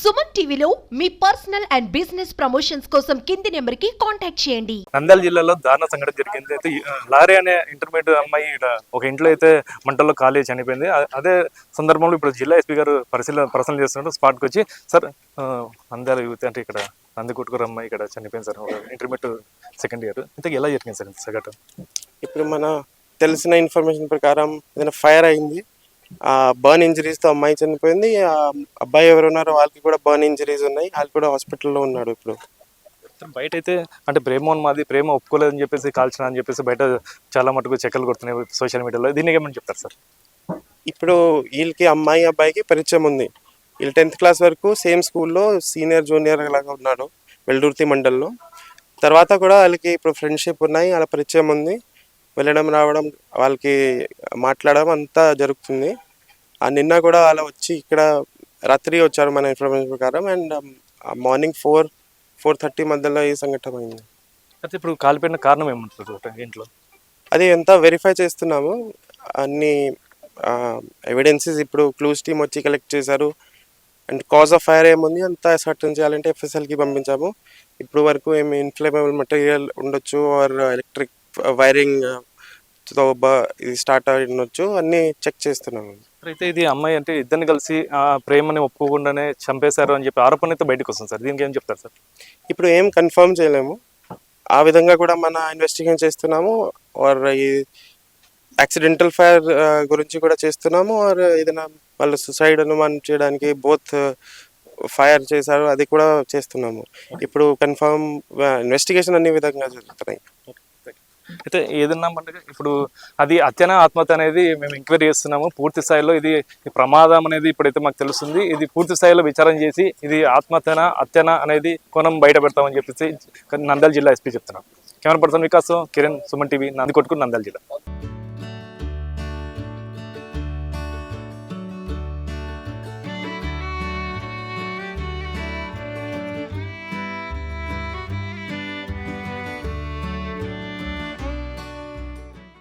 సుమన్ టీవీలో మీ personal and business promotions కోసం కింది నెంబర్కి కాంటాక్ట్ చేయండి. నంద్యాల జిల్లాలో దారుణ సంఘటన జరిగింది. అయితే లారీ అనే ఇంటర్మీడియట్ అమ్మాయి ఒక ఇంట్లో అయితే మంటల్లో కాలేజ్ చనిపోయింది. అదే సందర్భంలో ఇప్పుడు జిల్లా ఎస్పీ గారు పరిశీలన చేస్తున్నట్టు స్పాట్కి వచ్చి సార్ నంద్యాల యూత్ అంటే ఇక్కడ నందికొట్కూరు అమ్మాయి ఇక్కడ చనిపోయింది సార్, ఒక ఇంటర్మీడియట్ సెకండ్ ఇయర్. ఇంతకు ఎలా జరిగింది సార్ సంఘటన? ఇప్పుడు మన తెలిసిన ఇన్ఫర్మేషన్ ప్రకారం ఏదైనా ఫైర్ అయింది, బర్న్ ఇంజరీస్తో అమ్మాయి చనిపోయింది. అబ్బాయి ఎవరు ఉన్నారో వాళ్ళకి కూడా బర్న్ ఇంజరీస్ ఉన్నాయి, వాళ్ళు కూడా హాస్పిటల్లో ఉన్నాడు. ఇప్పుడు బయట అయితే అంటే ప్రేమ ఒప్పుకోలేదని చెప్పేసి కాల్చిన అని చెప్పేసి బయట చాలా మటుకు చెక్కలు కొడుతున్నాయి సోషల్ మీడియాలో. దీనికి ఏమని చెప్తారు సార్? ఇప్పుడు వీళ్ళకి అమ్మాయి అబ్బాయికి పరిచయం ఉంది. వీళ్ళు 10th క్లాస్ వరకు సేమ్ స్కూల్లో సీనియర్ జూనియర్ లాగా ఉన్నాడు వెల్దుర్తి మండల్లో. తర్వాత కూడా వాళ్ళకి ఇప్పుడు ఫ్రెండ్షిప్ ఉన్నాయి, వాళ్ళ పరిచయం ఉంది, వెళ్ళడం రావడం వాళ్ళకి మాట్లాడడం అంతా జరుగుతుంది. నిన్న కూడా వాళ్ళు వచ్చి ఇక్కడ రాత్రి వచ్చారు మన ఇన్ఫర్మేషన్ ప్రకారం, అండ్ మార్నింగ్ 4-4:30 మధ్యలో ఈ సంఘటన అయింది. అయితే ఇప్పుడు కాలిపోయిన కారణం ఏమంటారు ఇంట్లో? అది ఎంత వెరిఫై చేస్తున్నాము, అన్ని ఎవిడెన్సెస్ ఇప్పుడు క్లూస్ టీమ్ వచ్చి కలెక్ట్ చేశారు. అండ్ కాజ్ ఆఫ్ ఫైర్ ఏముంది అంతా సర్టన్ చేయాలంటే FSLకి పంపించాము. ఇప్పుడు వరకు ఏమి ఇన్ఫ్లేమబుల్ మెటీరియల్ ఉండొచ్చు, ఆర్ ఎలక్ట్రిక్ వైరింగ్ ఇది స్టార్ట్ అయి ఉండొచ్చు, అన్నీ చెక్ చేస్తున్నాము. అయితే ఇది అమ్మాయి అంటే ఇద్దరిని కలిసి ప్రేమని ఒప్పుకోకుండానే చంపేశారు అని చెప్పి ఆరోపణ అయితే బయటకు వస్తుంది సార్, దీనికి ఏం చెప్తారు సార్? ఇప్పుడు ఏం కన్ఫర్మ్ చేయలేము, ఆ విధంగా కూడా మన ఇన్వెస్టిగేషన్ చేస్తున్నాము. ఆర్ ఈ యాక్సిడెంటల్ ఫైర్ గురించి కూడా చేస్తున్నాము, ఆర్ ఏదైనా వాళ్ళు సుసైడ్ అనుమానం చేయడానికి బోత్ ఫైర్ చేశారు అది కూడా చేస్తున్నాము. ఇప్పుడు కన్ఫర్మ్ ఇన్వెస్టిగేషన్ అన్ని విధంగా జరుగుతున్నాయి. అయితే ఏదన్నా అంటే ఇప్పుడు అది హత్యనా ఆత్మహత్య అనేది మేము ఎంక్వైరీ చేస్తున్నాము. పూర్తి స్థాయిలో ఇది ప్రమాదం అనేది ఇప్పుడైతే మాకు తెలుస్తుంది. ఇది పూర్తి స్థాయిలో విచారణ చేసి ఇది ఆత్మహత్యనా హత్యనా అనేది కోణం బయట పెడతామని చెప్పేసి నంద్యాల జిల్లా ఎస్పీ చెప్తున్నాం. Camera person Vikas, Kiran, Suman TV, Nandikotkur, Nandyal జిల్లా.